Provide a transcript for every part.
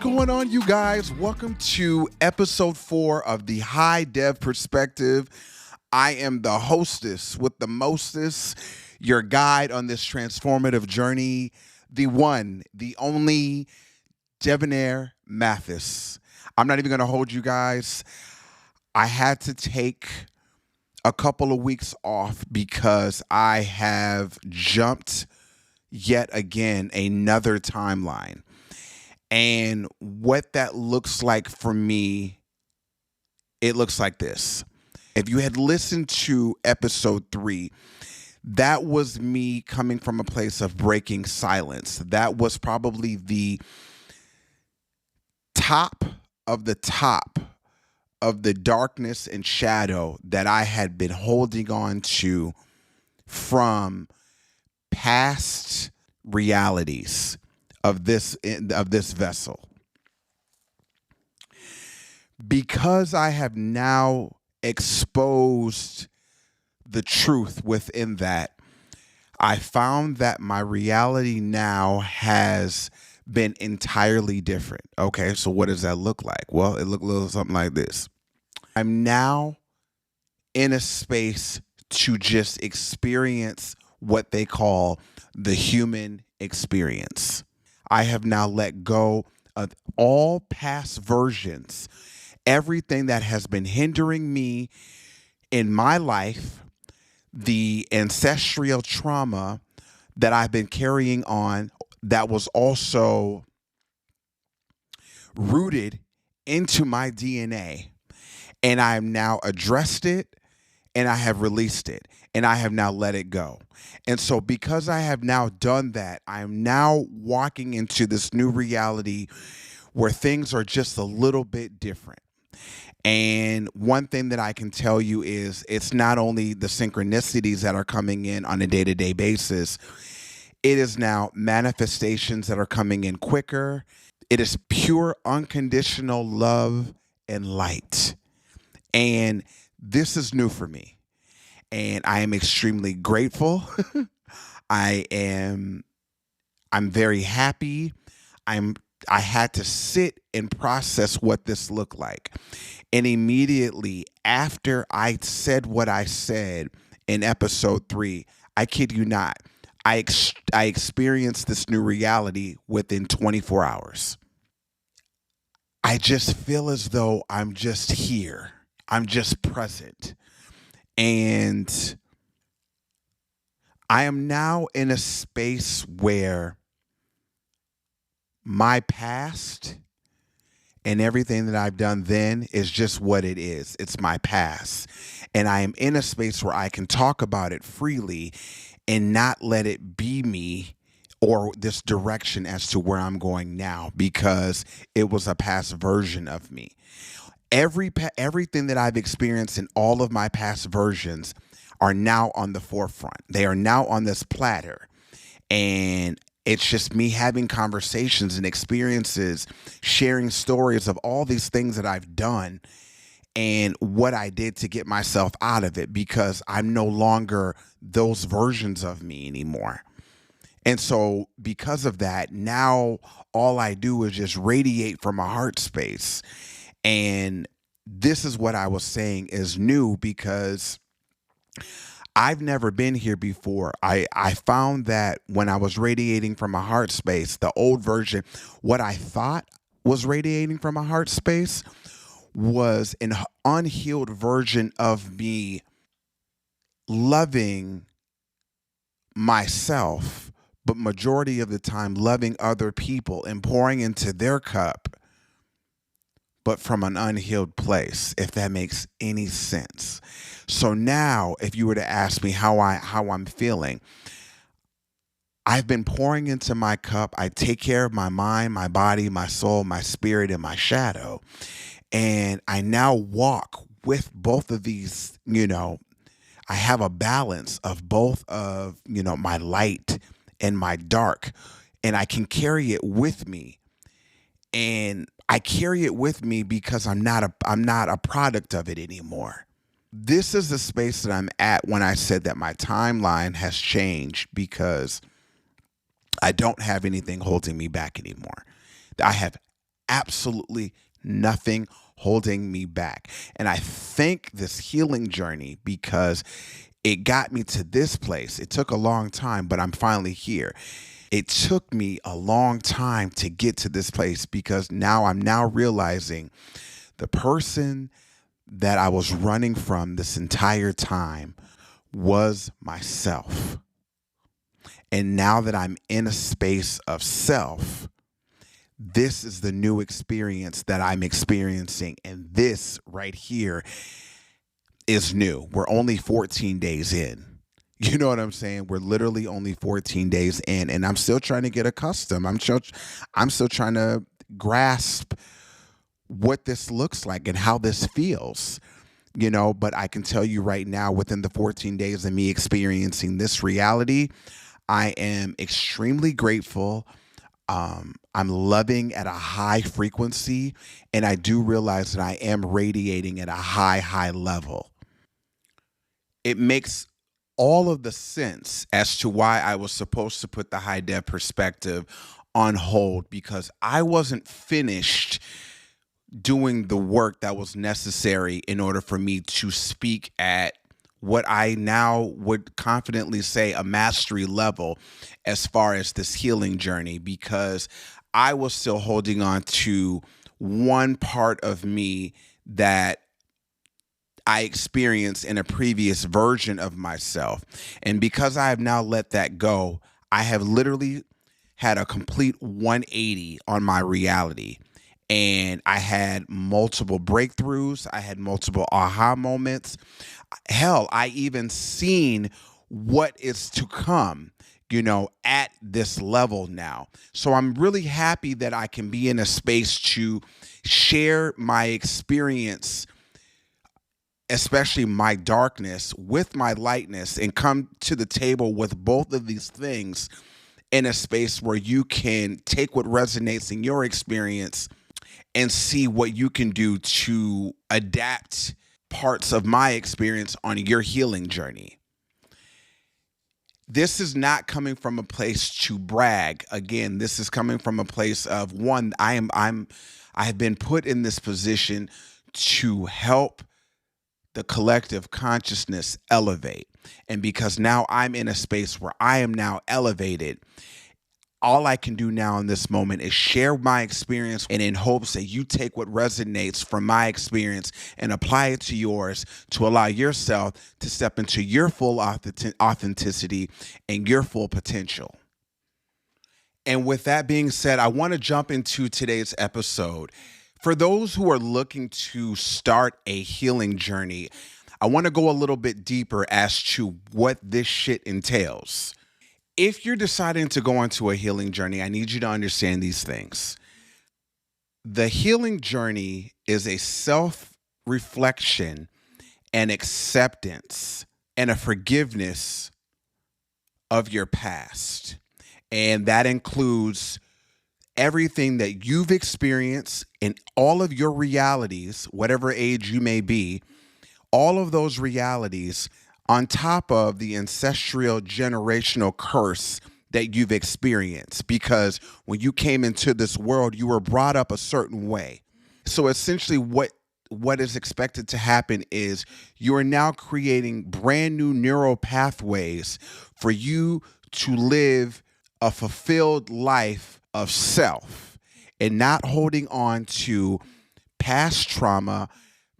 going on, you guys? Welcome to episode 4 of the High Dev Perspective. I am the hostess with the mostest, your guide on this transformative journey, the one, the only Debonair Mathis. I'm not even going to hold you guys. I had to take a couple of weeks off because I have jumped yet again another timeline. And what that looks like for me, it looks like this. If you had listened to episode 3, that was me coming from a place of breaking silence. That was probably the top of the darkness and shadow that I had been holding on to from past realities of this vessel. Because I have now exposed the truth within that, I found that my reality now has been entirely different. Okay, so what does that look like? Well, it looked a little something like this. I'm now in a space to just experience what they call the human experience. I have now let go of all past versions, everything that has been hindering me in my life, the ancestral trauma that I've been carrying on that was also rooted into my DNA. And I have now addressed it, and I have released it, and I have now let it go. And so because I have now done that, I am now walking into this new reality where things are just a little bit different. And one thing that I can tell you is it's not only the synchronicities that are coming in on a day-to-day basis, it is now manifestations that are coming in quicker. It is pure unconditional love and light. And this is new for me. And I am extremely grateful. I'm very happy. I had to sit and process what this looked like. And immediately after I said what I said in episode 3, I kid you not, I experienced this new reality within 24 hours. I just feel as though I'm just here. I'm just present. And I am now in a space where my past and everything that I've done then is just what it is. It's my past. And I am in a space where I can talk about it freely and not let it be me or this direction as to where I'm going now, because it was a past version of me. Everything that I've experienced in all of my past versions are now on the forefront. They are now on this platter. And it's just me having conversations and experiences, sharing stories of all these things that I've done and what I did to get myself out of it, because I'm no longer those versions of me anymore. And so because of that, now all I do is just radiate from a heart space. And this is what I was saying is new, because I've never been here before. I found that when I was radiating from a heart space, the old version, what I thought was radiating from a heart space was an unhealed version of me loving myself, but majority of the time loving other people and pouring into their cup, but from an unhealed place, if that makes any sense. So now, if you were to ask me how I'm feeling, I've been pouring into my cup. I take care of my mind, my body, my soul, my spirit, and my shadow. And I now walk with both of these, I have a balance of both of, my light and my dark, and I can carry it with me. And I carry it with me because I'm not a product of it anymore. This is the space that I'm at when I said that my timeline has changed, because I don't have anything holding me back anymore. I have absolutely nothing holding me back. And I thank this healing journey because it got me to this place. It took a long time, but I'm finally here. It took me a long time to get to this place because now I'm now realizing the person that I was running from this entire time was myself. And now that I'm in a space of self, this is the new experience that I'm experiencing. And this right here is new. We're only 14 days in. You know what I'm saying? We're literally only 14 days in, and I'm still trying to get accustomed. I'm still trying to grasp what this looks like and how this feels. But I can tell you right now, within the 14 days of me experiencing this reality, I am extremely grateful. I'm loving at a high frequency, and I do realize that I am radiating at a high level. It makes all of the sense as to why I was supposed to put the high dev perspective on hold, because I wasn't finished doing the work that was necessary in order for me to speak at what I now would confidently say a mastery level as far as this healing journey, because I was still holding on to one part of me that I experienced in a previous version of myself. And because I have now let that go, I have literally had a complete 180 on my reality. And I had multiple breakthroughs. I had multiple aha moments. Hell, I even seen what is to come, at this level now. So I'm really happy that I can be in a space to share my experience, especially my darkness, with my lightness, and come to the table with both of these things in a space where you can take what resonates in your experience and see what you can do to adapt parts of my experience on your healing journey. This is not coming from a place to brag. Again, this is coming from a place of, one, I have been put in this position to help the collective consciousness elevate. And because now I'm in a space where I am now elevated, all I can do now in this moment is share my experience, and in hopes that you take what resonates from my experience and apply it to yours to allow yourself to step into your full authenticity and your full potential. And with that being said, I want to jump into today's episode. For those who are looking to start a healing journey, I want to go a little bit deeper as to what this shit entails. If you're deciding to go into a healing journey, I need you to understand these things. The healing journey is a self-reflection and acceptance and a forgiveness of your past. And that includes everything that you've experienced in all of your realities, whatever age you may be, all of those realities, on top of the ancestral generational curse that you've experienced. Because when you came into this world, you were brought up a certain way. So essentially what is expected to happen is you are now creating brand new neural pathways for you to live a fulfilled life of self and not holding on to past trauma,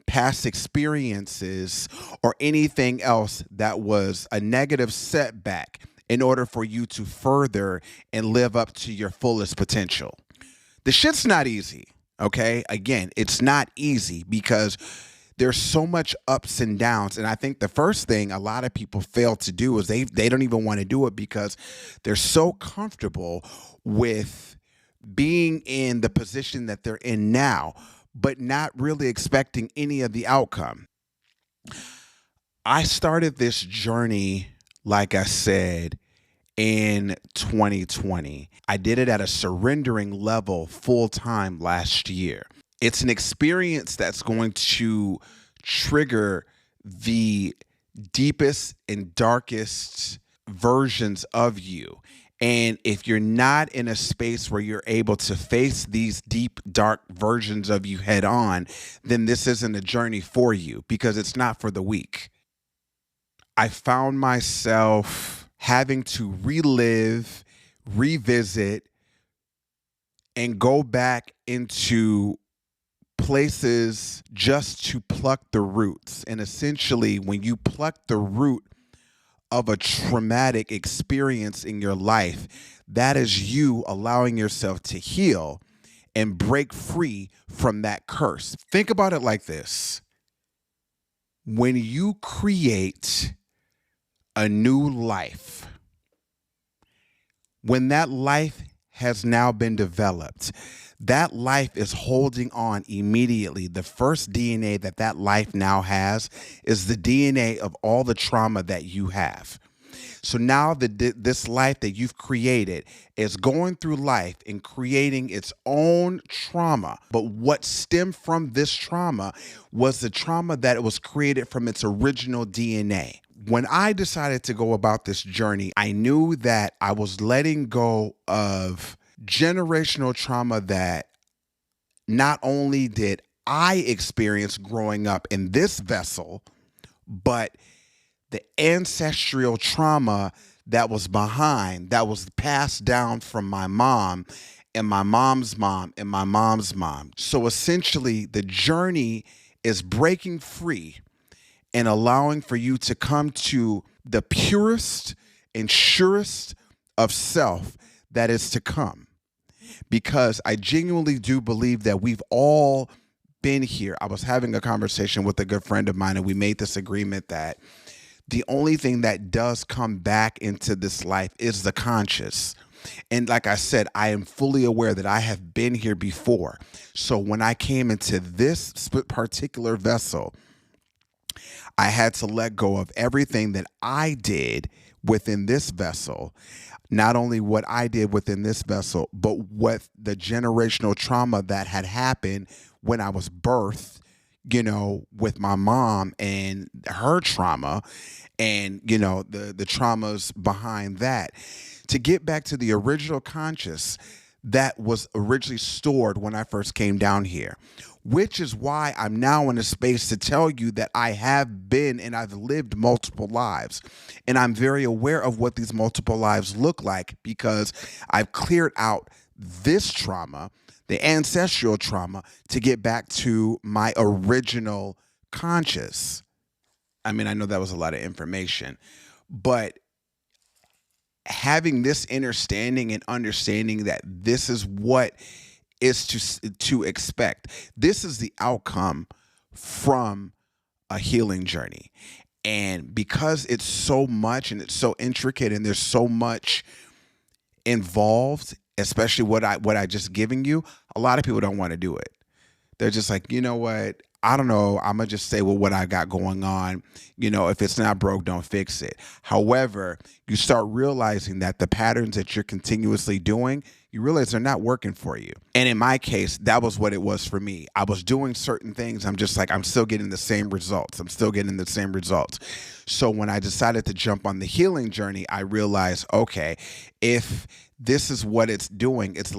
past experiences, or anything else that was a negative setback in order for you to further and live up to your fullest potential. The shit's not easy, okay? Again, it's not easy because there's so much ups and downs. And I think the first thing a lot of people fail to do is they don't even want to do it because they're so comfortable with being in the position that they're in now, but not really expecting any of the outcome. I started this journey, like I said, in 2020. I did it at a surrendering level full time last year. It's an experience that's going to trigger the deepest and darkest versions of you. And if you're not in a space where you're able to face these deep, dark versions of you head on, then this isn't a journey for you because it's not for the weak. I found myself having to relive, revisit, and go back into places just to pluck the roots. And essentially, when you pluck the root of a traumatic experience in your life, that is you allowing yourself to heal and break free from that curse. Think about it like this. When you create a new life, when that life has now been developed, that life is holding on immediately. The first DNA that life now has is the DNA of all the trauma that you have. So now this life that you've created is going through life and creating its own trauma. But what stemmed from this trauma was the trauma that was created from its original DNA. When I decided to go about this journey, I knew that I was letting go of generational trauma that not only did I experience growing up in this vessel, but the ancestral trauma that was behind, that was passed down from my mom and my mom's mom and my mom's mom. So essentially, the journey is breaking free and allowing for you to come to the purest and surest of self that is to come. Because I genuinely do believe that we've all been here. I was having a conversation with a good friend of mine, and we made this agreement that the only thing that does come back into this life is the conscious. And like I said, I am fully aware that I have been here before. So when I came into this particular vessel, I had to let go of everything that I did within this vessel. Not only what I did within this vessel, but what the generational trauma that had happened when I was birthed, with my mom and her trauma and, the traumas behind that. To get back to the original conscious that was originally stored when I first came down here, which is why I'm now in a space to tell you that I have been and I've lived multiple lives. And I'm very aware of what these multiple lives look like because I've cleared out this trauma, the ancestral trauma, to get back to my original conscious. I mean, I know that was a lot of information, but having this understanding and understanding that this is what is to expect. This is the outcome from a healing journey. And because it's so much and it's so intricate and there's so much involved, especially what I just giving you, a lot of people don't want to do it. They're just like, you know what? I don't know. I'm going to just say, well, what I got going on, if it's not broke, don't fix it. However, you start realizing that the patterns that you're continuously doing, you realize they're not working for you. And in my case, that was what it was for me. I was doing certain things. I'm just like, I'm still getting the same results. So when I decided to jump on the healing journey, I realized, okay, if this is what it's doing, it's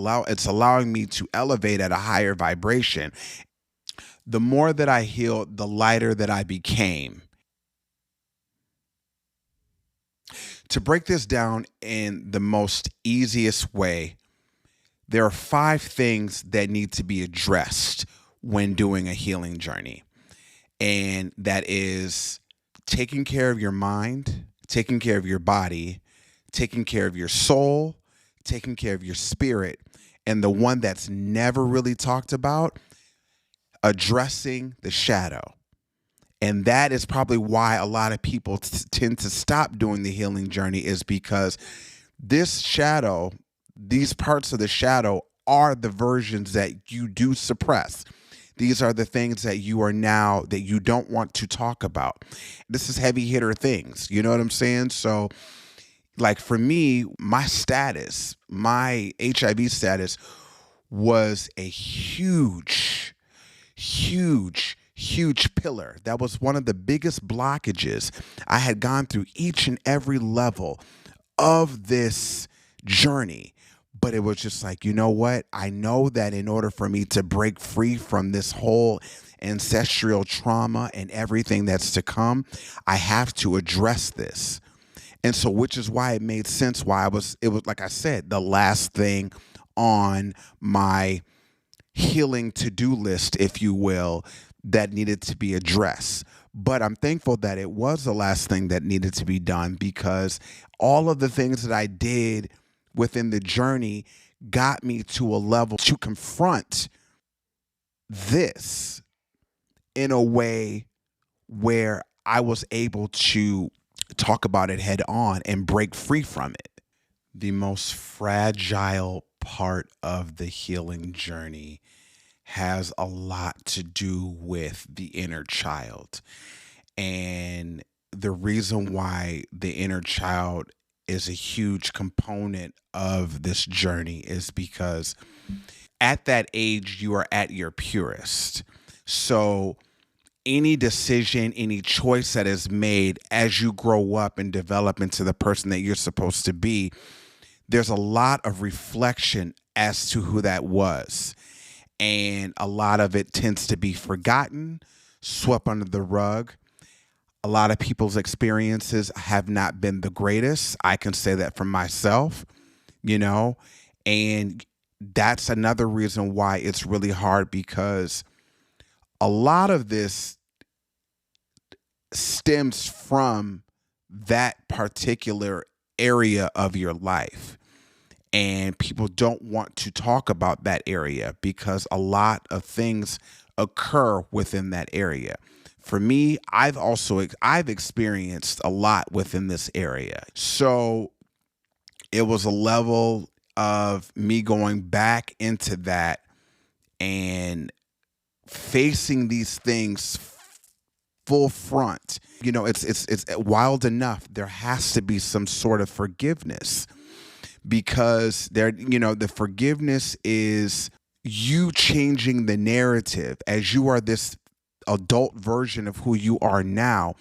allowing me to elevate at a higher vibration. The more that I healed, the lighter that I became. To break this down in the most easiest way, there are 5 things that need to be addressed when doing a healing journey. And that is taking care of your mind, taking care of your body, taking care of your soul, taking care of your spirit. And the one that's never really talked about, addressing the shadow. And that is probably why a lot of people tend to stop doing the healing journey, is because this shadow, these parts of the shadow are the versions that you do suppress. These are the things that you don't want to talk about. This is heavy hitter things. You know what I'm saying? So like for me, my HIV status was a huge pillar. That was one of the biggest blockages. I had gone through each and every level of this journey. But it was just like, you know what? I know that in order for me to break free from this whole ancestral trauma and everything that's to come, I have to address this. And so, which is why it made sense why it was, like I said, the last thing on my healing to-do list, if you will, that needed to be addressed. But I'm thankful that it was the last thing that needed to be done, because all of the things that I did within the journey got me to a level to confront this in a way where I was able to talk about it head on and break free from it. The most fragile part of the healing journey has a lot to do with the inner child. And the reason why the inner child is a huge component of this journey is because at that age, you are at your purest. So any decision, any choice that is made as you grow up and develop into the person that you're supposed to be, there's a lot of reflection as to who that was. And a lot of it tends to be forgotten, swept under the rug. A lot of people's experiences have not been the greatest. I can say that for myself, and that's another reason why it's really hard, because a lot of this stems from that particular area of your life. And people don't want to talk about that area because a lot of things occur within that area. For me, I've experienced a lot within this area. So it was a level of me going back into that and facing these things full front. It's wild enough. There has to be some sort of forgiveness, because the forgiveness is you changing the narrative as you are this adult version of who you are now,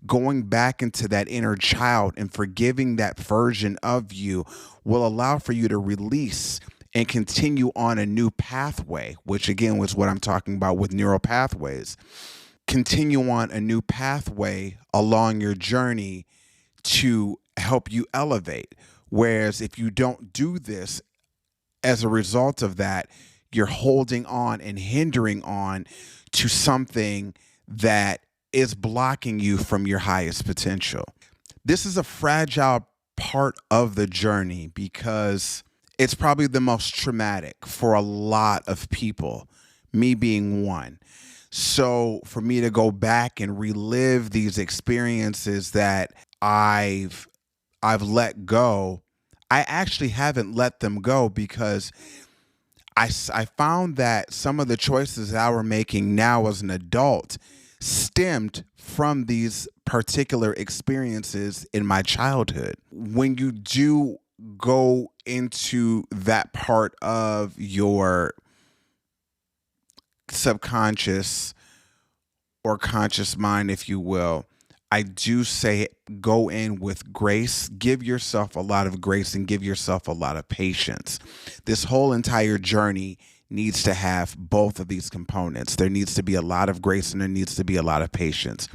going back into that inner child and forgiving that version of you will allow for you to release and continue on a new pathway, which again was what I'm talking about with neural pathways. Continue on a new pathway along your journey to help you elevate. Whereas if you don't do this, as a result of that, you're holding on and hindering on to something that is blocking you from your highest potential. This is a fragile part of the journey because it's probably the most traumatic for a lot of people, me being one. So for me to go back and relive these experiences that I've let go, I actually haven't let them go, because I found that some of the choices that I were making now as an adult stemmed from these particular experiences in my childhood. When you do go into that part of your subconscious or conscious mind, if you will, I do say go in with grace. Give yourself a lot of grace and give yourself a lot of patience. This whole entire journey needs to have both of these components. There needs to be a lot of grace and there needs to be a lot of patience.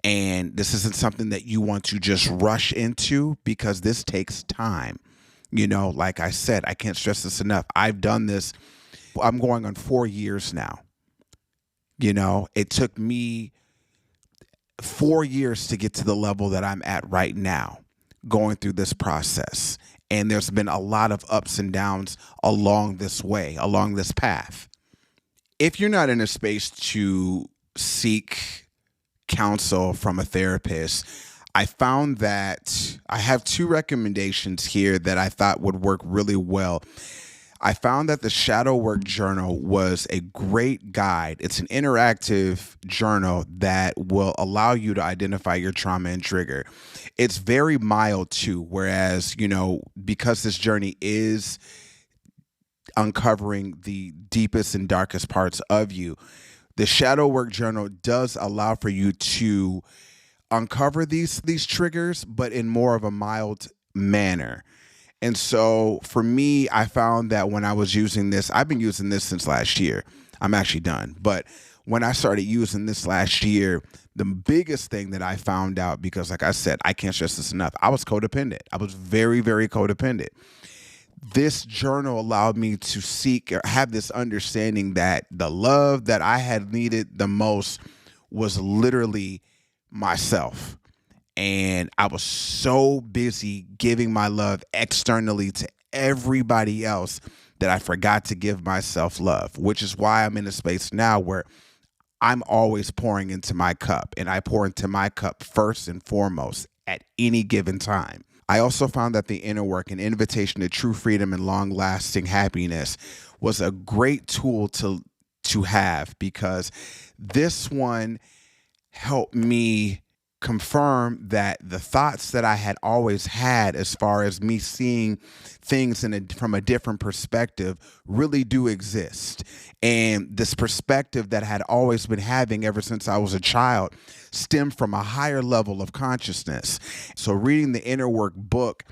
And this isn't something that you want to just rush into, because this takes time. Like I said, I can't stress this enough. I've done this. I'm going on 4 years now. It took me 4 years to get to the level that I'm at right now, going through this process. And there's been a lot of ups and downs along this way, along this path. If you're not in a space to seek counsel from a therapist, I found that I have 2 recommendations here that I thought would work really well. I found that the Shadow Work Journal was a great guide. It's an interactive journal that will allow you to identify your trauma and trigger. It's very mild too, whereas, because this journey is uncovering the deepest and darkest parts of you, the Shadow Work Journal does allow for you to uncover these triggers, but in more of a mild manner. And so for me, I found that when I was using this, I've been using this since last year. I'm actually done. But when I started using this last year, the biggest thing that I found out, because like I said, I can't stress this enough, I was codependent. I was very, very codependent. This journal allowed me to seek or have this understanding that the love that I had needed the most was literally myself. And I was so busy giving my love externally to everybody else that I forgot to give myself love, which is why I'm in a space now where I'm always pouring into my cup, and I pour into my cup first and foremost at any given time. I also found that the inner work, an invitation to true freedom and long lasting happiness, was a great tool to have, because this one helped me confirm that the thoughts that I had always had, as far as me seeing things from a different perspective, really do exist. And this perspective that I had always been having ever since I was a child stemmed from a higher level of consciousness. So reading the Inner Work book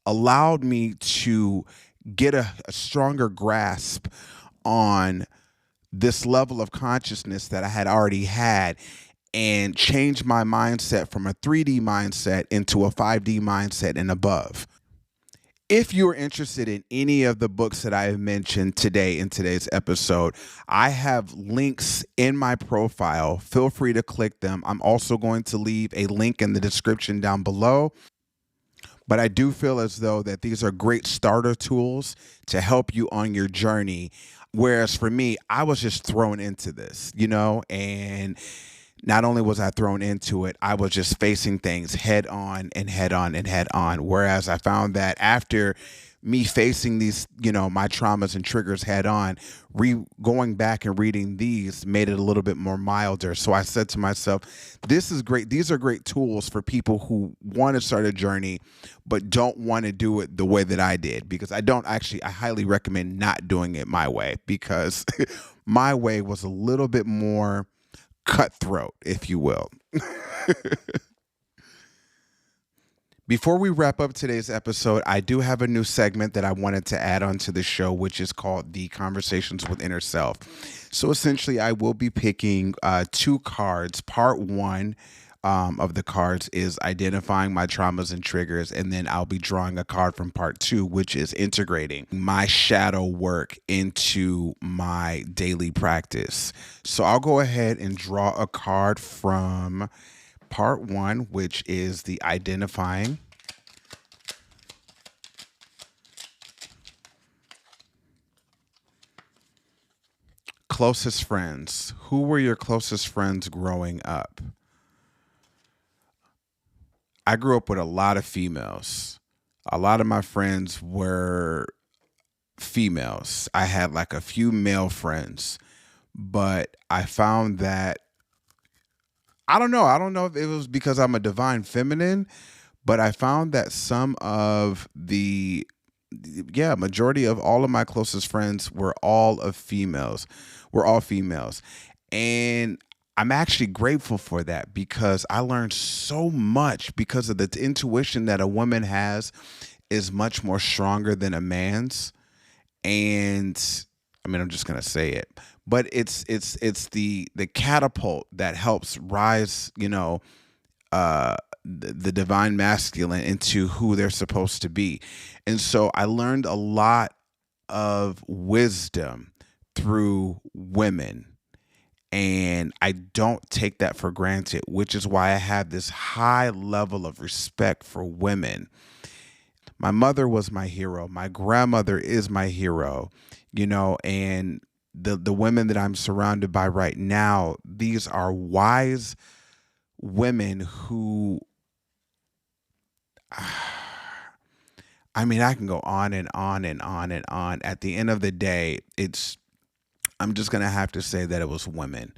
allowed me to get a stronger grasp on this level of consciousness that I had already had, and change my mindset from a 3D mindset into a 5D mindset and above. If you're interested in any of the books that I have mentioned today in today's episode, I have links in my profile. Feel free to click them. I'm also going to leave a link in the description down below. But I do feel as though that these are great starter tools to help you on your journey. Whereas for me, I was just thrown into this, and not only was I thrown into it, I was just facing things head on and head on and head on. Whereas I found that after me facing these, my traumas and triggers head on, going back and reading these made it a little bit more milder. So I said to myself, this is great. These are great tools for people who want to start a journey, but don't want to do it the way that I did. Because I highly recommend not doing it my way, because my way was a little bit more cutthroat, if you will. Before we wrap up today's episode, I do have a new segment that I wanted to add on to the show, which is called the Conversations with Inner Self. So essentially, I will be picking two cards. Part one of the cards is identifying my traumas and triggers, and then I'll be drawing a card from part two, which is integrating my shadow work into my daily practice. So I'll go ahead and draw a card from part one, which is the identifying. Closest friends. Who were your closest friends growing up? I grew up with a lot of females. A lot of my friends were females. I had like a few male friends, but I found that I don't know. I don't know if it was because I'm a divine feminine, but I found that some of majority of all of my closest friends were all of females. We're all females. And I'm actually grateful for that, because I learned so much, because of the intuition that a woman has is much more stronger than a man's. And I mean, I'm just gonna say it, but it's the catapult that helps rise, the divine masculine into who they're supposed to be. And so I learned a lot of wisdom through women. And I don't take that for granted, which is why I have this high level of respect for women. My mother was my hero. My grandmother is my hero, and the women that I'm surrounded by right now, these are wise women who, I mean, I can go on and on and on and on. At the end of the day, I'm just going to have to say that it was women,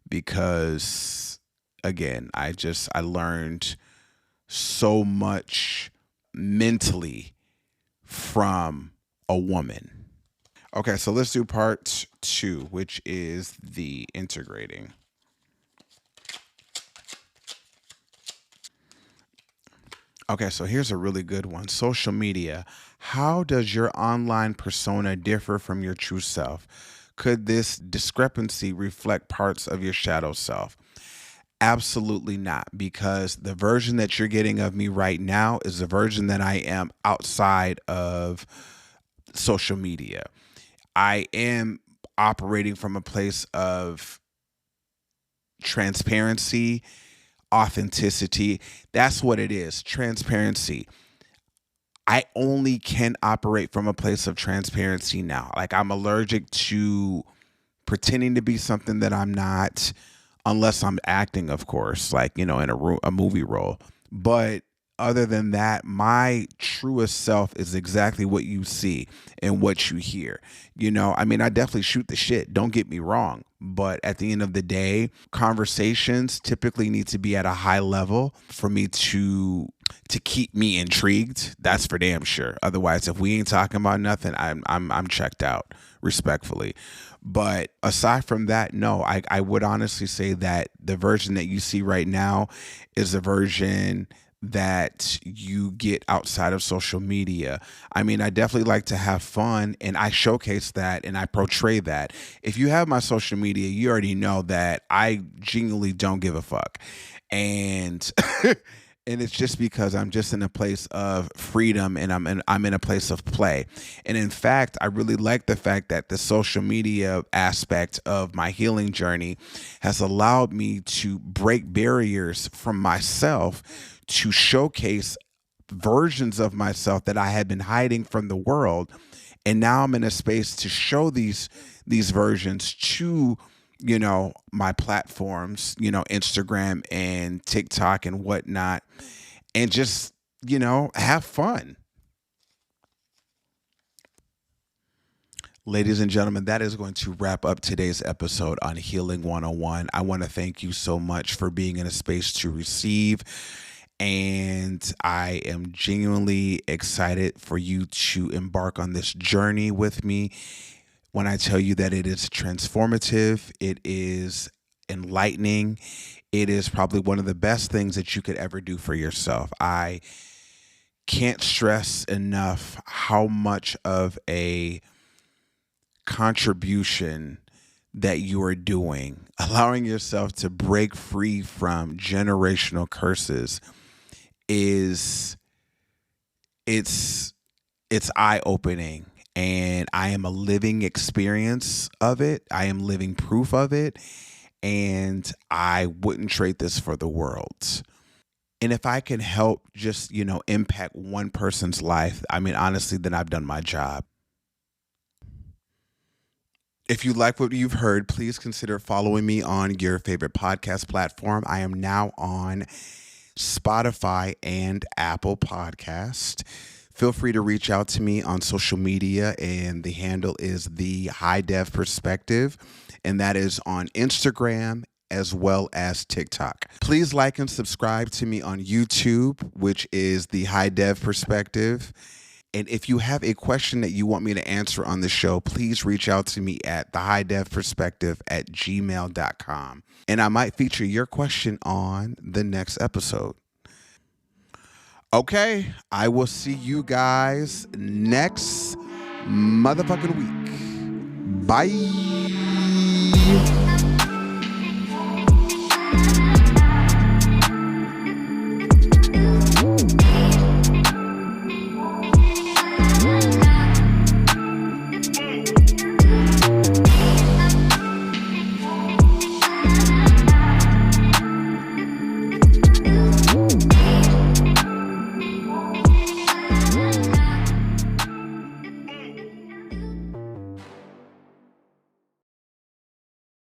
because again, I learned so much mentally from a woman. Okay, so let's do part two, which is the integrating. Okay, so here's a really good one. Social media. How does your online persona differ from your true self? Could this discrepancy reflect parts of your shadow self? Absolutely not, because the version that you're getting of me right now is the version that I am outside of social media. I am operating from a place of transparency, authenticity. That's what it is, transparency. I only can operate from a place of transparency now. Like, I'm allergic to pretending to be something that I'm not, unless I'm acting, of course, like, in a movie role. But other than that, my truest self is exactly what you see and what you hear. I mean, I definitely shoot the shit, don't get me wrong. But at the end of the day, conversations typically need to be at a high level for me to keep me intrigued. That's for damn sure. Otherwise, if we ain't talking about nothing, I'm checked out, respectfully. But aside from that, no, I would honestly say that the version that you see right now is the version that you get outside of social media. I mean, I definitely like to have fun, and I showcase that and I portray that. If you have my social media, you already know that I genuinely don't give a fuck. And and it's just because I'm just in a place of freedom, and I'm in a place of play. And in fact, I really like the fact that the social media aspect of my healing journey has allowed me to break barriers from myself to showcase versions of myself that I had been hiding from the world. And now I'm in a space to show these versions to my platforms, Instagram and TikTok and whatnot, and just have fun. Ladies and gentlemen, that is going to wrap up today's episode on Healing 101. I want to thank you so much for being in a space to receive. And I am genuinely excited for you to embark on this journey with me. When I tell you that it is transformative, it is enlightening, it is probably one of the best things that you could ever do for yourself. I can't stress enough how much of a contribution that you are doing, allowing yourself to break free from generational curses is it's it's eye-opening, and I am a living experience of it. I am living proof of it, and I wouldn't trade this for the world. And if I can help just, impact one person's life, I mean, honestly, then I've done my job. If you like what you've heard, please consider following me on your favorite podcast platform. I am now on Spotify and Apple Podcast. Feel free to reach out to me on social media, and the handle is the High Dev Perspective, and that is on Instagram as well as TikTok. Please like and subscribe to me on YouTube, which is the High Dev Perspective. And if you have a question that you want me to answer on the show, please reach out to me at thehighDevPerspective@gmail.com. And I might feature your question on the next episode. Okay, I will see you guys next motherfucking week. Bye.